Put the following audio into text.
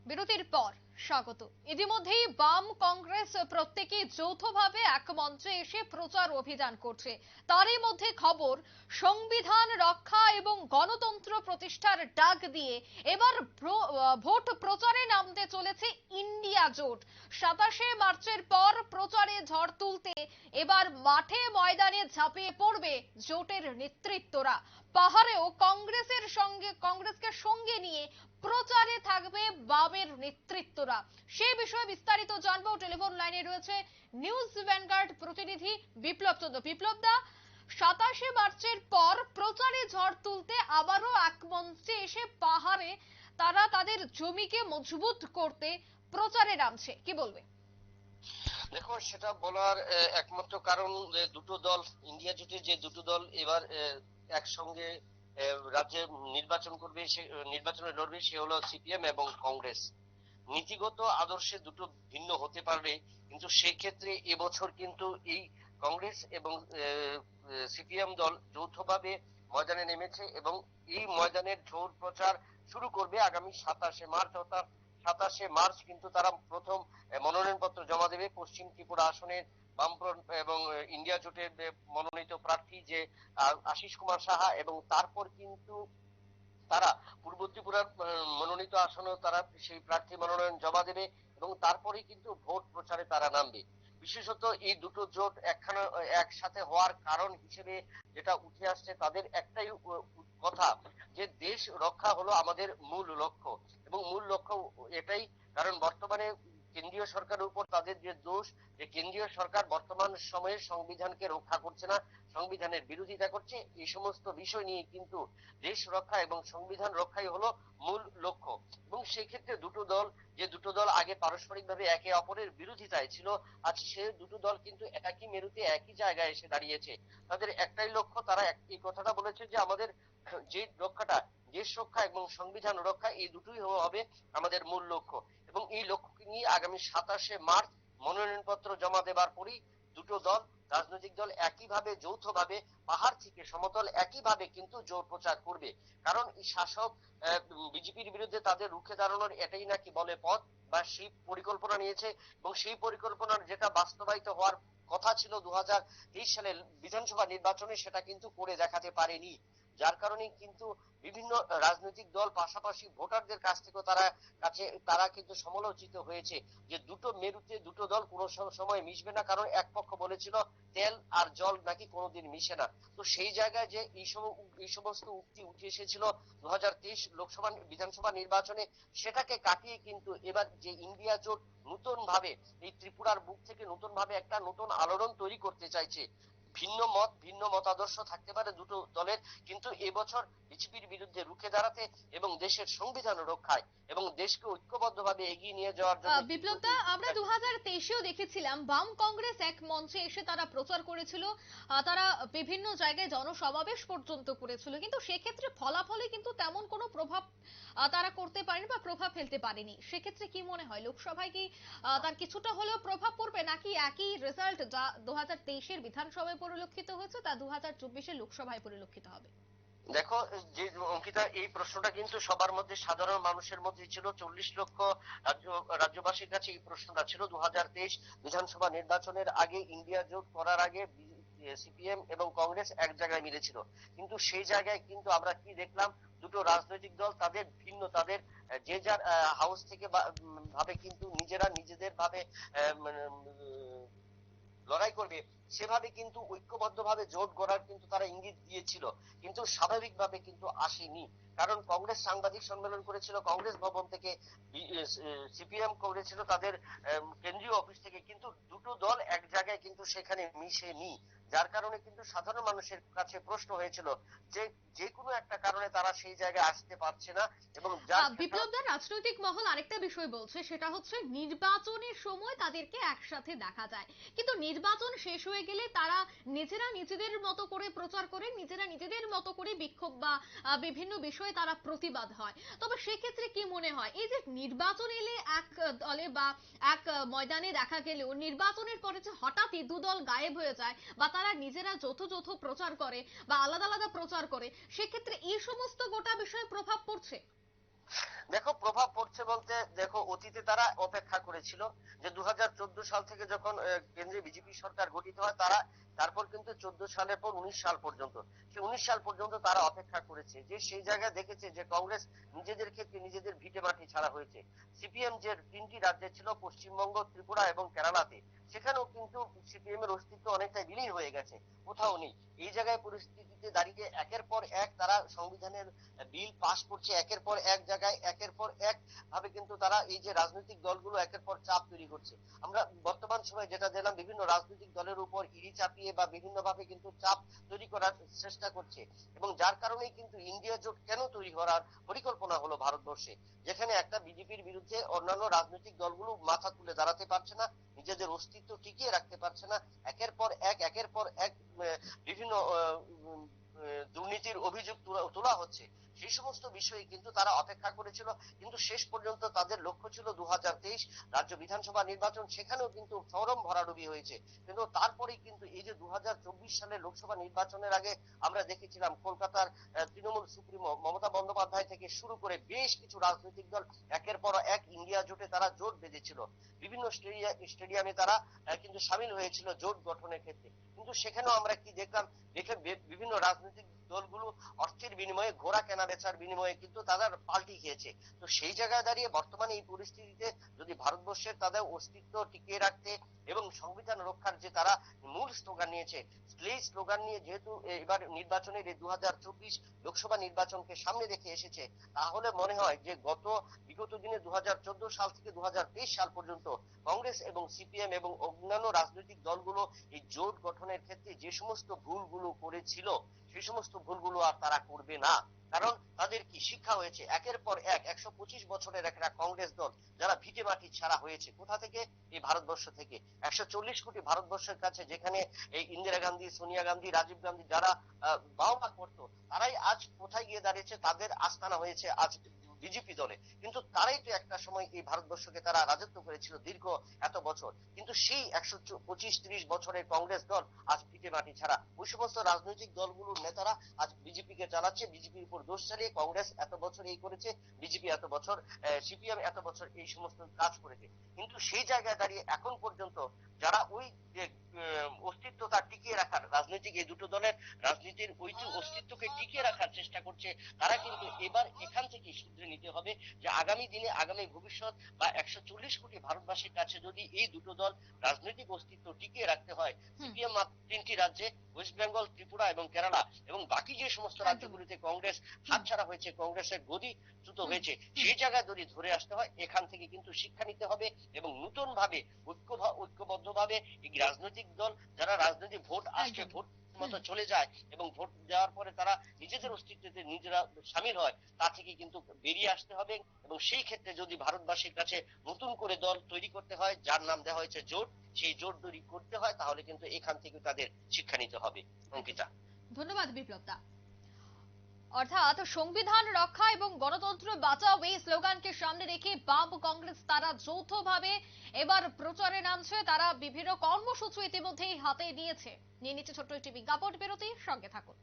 বিরতির পর স্বাগত। ইতিমধ্যেই বাম কংগ্রেস প্রত্যেকে যৌথভাবে এক মঞ্চে এসে প্রচার অভিযান করছে। তারই মধ্যে খবর, সংবিধান রক্ষা এবং গণতন্ত্র প্রতিষ্ঠার ডাক দিয়ে এবার ভোট প্রচারে নামতে চলেছে ইন্ডিয়া জোট। 27শে মার্চের পর প্রচারে ঝড় তুলতে এবার মাঠে ময়দানে ঝাঁপিয়ে পড়বে জোটের নেতৃত্বরা। পাহাড়েও কংগ্রেসকে সঙ্গে নিয়ে প্রচারে থাকবে বামের নেতৃত্বরা। সে বিষয়ে বিস্তারিত জানবো। টেলিফোন লাইনে রয়েছে নিউজ ভ্যানগার্ড প্রতিনিধি বিপ্লব চন্দ্র। বিপ্লব দা, 27শে মার্চের পর প্রচারে ঝড় তুলতে আবারও এক মঞ্চে এসে পাহাড়ে তারা তাদের জমিকে মজবুত করতে প্রচারে নামছে, কি বলবে? দেখো, সেটা বলার একমাত্র কারণ যে দুটো দল, ইন্ডিয়া জোটের যে দুটো দল এবার একসঙ্গে রাজ্যে নির্বাচনে লড়বে, সে হলো সিপিএম এবং কংগ্রেস। নীতিগত আদর্শে দুটো ভিন্ন হতে পারবে, কিন্তু সেক্ষেত্রে এবছর কিন্তু এই কংগ্রেস এবং সিপিএম দল যৌথভাবে ময়দানে নেমেছে এবং এই ময়দানের জোর প্রচার শুরু করবে আগামী 27শে মার্চ। অর্থাৎ 27শে মার্চ কিন্তু তারা প্রথম মনোনয়নপত্র জমা দেবে পশ্চিম ত্রিপুরা আসনের বামফ্রন্ট এবং ইন্ডিয়া জোটের মনোনীত প্রার্থী যে আশিস কুমার সাহা, এবং তারপর কিন্তু তারা পূর্ব ত্রিপুরার মনোনীত আসনেও তারা সেই প্রার্থী মনোনয়ন জমা দেবে এবং তারপরেই কিন্তু ভোট প্রচারে তারা নামবে। বিশেষত এই দুটো জোট একসাথে হওয়ার কারণ হিসেবে যেটা উঠে আসছে, তাদের একটাই কথা যে দেশ রক্ষা হলো আমাদের মূল লক্ষ্য, এবং মূল লক্ষ্য এটাই কারণ বর্তমানে কেন্দ্রীয় সরকারের উপর তাদের যে দোষ, যে কেন্দ্রীয় সরকার বর্তমান সময়ে সংবিধানকে রক্ষা করছে না, সংবিধানের বিরোধিতা করছে। এই সমস্ত বিষয় নিয়ে কিন্তু দেশ রক্ষা এবং সংবিধান রক্ষাই হলো মূল লক্ষ্য। এবং সেই ক্ষেত্রে দুটো দল আগে পারস্পরিকভাবে একে অপরের বিরোধিতায় ছিল, আজ সে দুটো দল কিন্তু একই মেরুতে একই জায়গায় এসে দাঁড়িয়েছে। তাদের একটাই লক্ষ্য, তারা এই কথাটা বলেছে যে আমাদের যে রক্ষাটা, দেশ রক্ষা এবং সংবিধান রক্ষা, এই দুটোই হবে আমাদের মূল লক্ষ্য। এবং এই লক্ষ্যকে নিয়ে আগামী 27শে মার্চ মনোনয়নপত্র জমা দেবার পরই দুটো দল, রাজনৈতিক দল একইভাবে যৌথভাবে পাহাড় থেকে সমতল একইভাবে কিন্তু জোর প্রচার করবে। কারণ এই শাসক বিজেপির বিরুদ্ধে তাদের রুখে দাঁড়ানোর এটাই নাকি বলে পথ, বা সেই পরিকল্পনা নিয়েছে, এবং সেই পরিকল্পনার যেটা বাস্তবায়িত হওয়ার কথা ছিল 2023 সালের বিধানসভা নির্বাচনে, সেটা কিন্তু করে দেখাতে পারেনি। যার কারণে কিন্তু বিভিন্ন রাজনৈতিক দল পাশাপাশি ভোটারদের কাছ থেকে তারা কিন্তু সমালোচিত হয়েছে যে দুটো মেরুতে দুটো দল কোনো সময় মিশবে না, কারণ এক পক্ষ বলেছিল তেল আর জল নাকি কোনোদিন মিশে না। তো সেই জায়গায় যে এই সমস্ত উক্তি উঠে এসেছিল 2023 লোকসভা বিধানসভা নির্বাচনে, সেটাকে কাটিয়ে কিন্তু এবার যে ইন্ডিয়া জোট নতুন ভাবে এই ত্রিপুরার বুক থেকে নতুন ভাবে একটা নতুন আলোড়ন তৈরি করতে চাইছে। ভিন্ন মতাদর্শ থাকতে পারে দুটো দলের, কিন্তু এবছর বিজেপির বিরুদ্ধে রুখে দাঁড়াতে এবং দেশের সংবিধান রক্ষায় এবং দেশকে ঐক্যবদ্ধভাবে এগিয়ে নিয়ে যাওয়ার জন্য। বিপ্লব দা, আমরা 2023-এও দেখেছিলাম বাম কংগ্রেস এক মঞ্চে এসে তারা প্রচার করেছিল, তারা বিভিন্ন জায়গায় জনসমাবেশ পর্যন্ত করেছিল, কিন্তু সেক্ষেত্রে ফলাফলে কিন্তু তেমন কোনো প্রভাব তারা করতে পারেনি বা প্রভাব ফেলতে পারেনি। সেক্ষেত্রে কি মনে হয়, লোকসভায় কি তার কিছুটা হলেও প্রভাব পড়বে, নাকি একই রেজাল্ট যা 2023-এর বিধানসভায় পরিলক্ষিত হয়েছে তা 2024-এর লোকসভায় পরিলক্ষিত হবে? দেখো, যে অঙ্কিতা, এই প্রশ্নটা কিন্তু সবার মধ্যে, সাধারণ মানুষের মধ্যে ছিল। 40 লক্ষ রাজ্যবাসীর কাছে এই প্রশ্নটা ছিল 2023 বিধানসভা নির্বাচনের আগে, ইন্ডিয়া জোট করার আগে সিপিএম এবং কংগ্রেস এক জায়গায় মিলেছিল। কিন্তু সেই জায়গায় কিন্তু আমরা কি দেখলাম, দুটো রাজনৈতিক দল তাদের যে যার হাউস থেকে ভাবে কিন্তু নিজেদের ভাবে লড়াই করবে, সেভাবে কিন্তু ঐক্যবদ্ধভাবে জোট গড়ার কিন্তু তারা ইঙ্গিত দিয়েছিল, কিন্তু স্বাভাবিকভাবে কিন্তু আসেনি। কারণ কংগ্রেস সাংবাদিক সম্মেলন করেছিল কংগ্রেস ভবন থেকে, সিপিএম করেছিল তাদের কেন্দ্রীয় অফিস থেকে, কিন্তু দুটো দল এক জায়গায় কিন্তু সেখানে মিশেনি। যার কারণে কিন্তু সাধারণ মানুষের কাছে প্রশ্ন হয়েছিল যে যে কোনো একটা কারণে তারা সেই জায়গায় আসতে পারছে না। এবং বিপ্লব দা, রাজনৈতিক মহল আরেকটা বিষয় বলছে, সেটা হচ্ছে নির্বাচনের সময় তাদেরকে একসাথে দেখা যায়, কিন্তু নির্বাচন শেষ হয়ে গেলে তারা নিজেরা নিজেদের মতো করে প্রচার করে, নিজেরা নিজেদের মতো করে বিক্ষোভ বা বিভিন্ন বিষয়ে তারা প্রতিবাদ হয়। তবে সেক্ষেত্রে কি মনে হয়, এই যে নির্বাচন এলে এক দলে বা এক ময়দানে দেখা গেলেও নির্বাচনের পরে যে হঠাৎই দুদল গায়েব হয়ে যায় বা তারা নিজেরা যৌথ প্রচার করে বা আলাদা আলাদা প্রচার করে, সেক্ষেত্রে এই সমস্ত গোটা বিষয়ে প্রভাব পড়ছে? দেখো প্রভাব পড়ছে বলতে, দেখো অতীতে তারা অপেক্ষা করেছিল যে 2014 সাল থেকে যখন কেন্দ্রে বিজেপি সরকার গঠিত হয়, তারা তারপর কিন্তু 14 সালের পর 19 সাল পর্যন্ত, সেই 19 সাল পর্যন্ত তারা অপেক্ষা করেছে, যে সেই জায়গায় দেখেছে যে কংগ্রেস নিজেদের ক্ষেত্রে নিজেদের ভিটে মাটি ছাড়া হয়েছে। সিপিএম যে 3টি রাজ্যে ছিল, পশ্চিমবঙ্গ, ত্রিপুরা এবং কেরালাতে, সেখানেও কিন্তু সিপিএম এর অস্তিত্ব অনেকটা বিলীন হয়ে গেছে, কোথাও নেই। এই জায়গায় পরিস্থিতিতে দাঁড়িয়ে একের পর এক তারা সংবিধানের বিল পাশ করছে, একের পর এক জায়গায় একের পর এক ভাবে কিন্তু তারা এই যে রাজনৈতিক দলগুলো একের পর চাপ তৈরি করছে। আমরা বর্তমান সময়ে যেটা দেখলাম, বিভিন্ন রাজনৈতিক দলের উপর ইডি চাপিয়ে বা বিভিন্ন ভাবে কিন্তু চাপ তৈরি করার চেষ্টা করছে, এবং যার কারণেই কিন্তু ইন্ডিয়া জোট কেন তৈরি করার পরিকল্পনা হলো ভারতবর্ষে, যেখানে একটা বিজেপির বিরুদ্ধে অন্যান্য রাজনৈতিক দলগুলো মাথা তুলে দাঁড়াতে পারছে না, নিজেদের অস্তিত্ব টিকিয়ে রাখতে পারছে না, একের পর এক বিভিন্ন দুর্নীতির অভিযোগ তোলা হচ্ছে। সেই সমস্ত বিষয়ে কিন্তু তারা অপেক্ষা করেছিল, কিন্তু শেষ পর্যন্ত তাদের লক্ষ্য ছিল 2023 রাজ্য বিধানসভা নির্বাচন, সেখানেও কিন্তু চরম ভরাডুবি হয়েছে। কিন্তু তারপরেই কিন্তু এই যে 2024 সালের লোকসভা নির্বাচনের আগে আমরা দেখেছিলাম কলকাতার তৃণমূল সুপ্রিমো মমতা বন্দ্যোপাধ্যায় থেকে শুরু করে বেশ কিছু রাজনৈতিক দল একের পর এক ইন্ডিয়া জোটে তারা জোট বেঁধেছিল, বিভিন্ন স্টেডিয়ামে তারা কিন্তু সামিল হয়েছিল জোট গঠনের ক্ষেত্রে। কিন্তু সেখানেও আমরা কি দেখলাম, বিভিন্ন রাজনৈতিক দলগুলো অর্থের বিনিময়ে, ঘোড়া কেনা বেচার বিনিময়ে কিন্তু তারা পাল্টি খেয়েছে। তো সেই জায়গায় দাঁড়িয়ে বর্তমানে এই পরিস্থিতিতে যদি ভারতবর্ষের তাদের অস্তিত্ব টিকিয়ে রাখতে এবং সংবিধান রক্ষার যে তারা মূল স্লোগান নিয়েছে, সেই স্লোগান নিয়ে যেহেতু এবার নির্বাচনের এই 2024 লোকসভা নির্বাচনকে সামনে রেখে এসেছে, তাহলে মনে হয় যে বিগত দিনে 2014 সাল থেকে 2023 সাল পর্যন্ত কংগ্রেস এবং সিপিএম এবং অন্যান্য রাজনৈতিক দলগুলো এই জোট গঠনের ক্ষেত্রে যে সমস্ত ভুলগুলো করেছিল, সেই সমস্ত ভুলগুলো আর তারা করবে না। কারণ তাদের কি শিক্ষা হয়েছে, একের পর এক 125 বছরের একটা কংগ্রেস দল যারা ভিটে মাটি ছাড়া হয়েছে, কোথা থেকে? এই ভারতবর্ষ থেকে। 140 কোটি ভারতবর্ষের কাছে, যেখানে এই ইন্দিরা গান্ধী, সোনিয়া গান্ধী, রাজীব গান্ধী যারা বাহবা করতো, তারাই আজ কোথায় গিয়ে দাঁড়িয়েছে? তাদের আস্তানা হয়েছে আজ বিজেপি দলে। কিন্তু তারাই তো একটা সময় এই ভারতবর্ষকে তারা রাজত্ব করেছিল দীর্ঘ এত বছর, কিন্তু সেই 125-30 বছরের কংগ্রেস দল আজ ভিটে মাটি ছাড়া। ওই সমস্ত রাজনৈতিক দলগুলোর নেতারা আজ বিজেপিকে চালাচ্ছে, বিজেপির উপর দোষ চালিয়ে কংগ্রেস এত বছর এই করেছে, বিজেপি এত বছর, সিপিএম এত বছর এই সমস্ত কাজ করেছে। কিন্তু সেই জায়গায় দাঁড়িয়ে এখন পর্যন্ত যারা ওই যে অস্তিত্বটা টিকিয়ে রাখার, রাজনৈতিক এই দুটো দলের রাজনীতির ওই অস্তিত্বকে টিকিয়ে রাখার চেষ্টা করছে, তারা কিন্তু এবার এখান থেকে শুধরে নিতে হবে যে আগামী দিনে, আগামী ভবিষ্যৎ বা 140 কোটি ভারতবাসীর কাছে যদি এই দুটো দল রাজনৈতিক অস্তিত্ব টিকিয়ে রাখতে হয়, সিপিএম 3টি রাজ্যে, ওয়েস্ট বেঙ্গল, ত্রিপুরা এবং কেরালা, এবং বাকি যে সমস্ত রাজ্যগুলিতে কংগ্রেস হাতছাড়া হয়েছে, কংগ্রেসের গদিচ্যুত হয়েছে, সেই জায়গায় যদি ধরে আসতে হয়, এখান থেকে কিন্তু শিক্ষা নিতে হবে এবং নতুন ভাবে ঐক্যবদ্ধ ভাবে এই রাজনৈতিক দল যারা রাজনৈতিক ভোট আসছে, ভোট মতো চলে যায় এবং ভোট দেওয়ার পরে তারা নিজেদের অস্তিত্বে নিজেরা সামিল হয়, তা থেকে কিন্তু বেরিয়ে আসতে হবে। এবং সেই ক্ষেত্রে যদি ভারতবাসীর কাছে নতুন করে দল তৈরি করতে হয়, যার নাম দেওয়া হয়েছে জোট, সেই জোট তৈরি করতে হয়, তাহলে কিন্তু এখান থেকে তাদের শিক্ষা নিতে হবে। অঙ্কিতা, ধন্যবাদ বিপ্লব দা। অর্থাৎ সংবিধান রক্ষা এবং গণতন্ত্র বাঁচাও এই স্লোগানকে সামনে রেখে বাম কংগ্রেস তারা যৌথভাবে এবার প্রচারে নামছে। তারা বিভিন্ন কর্মসূচি ইতিমধ্যেই হাতে নিয়েছে। নিয়ে নিচ্ছে ছোট্ট একটি বিজ্ঞাপন বিরতি, সঙ্গে থাকুন।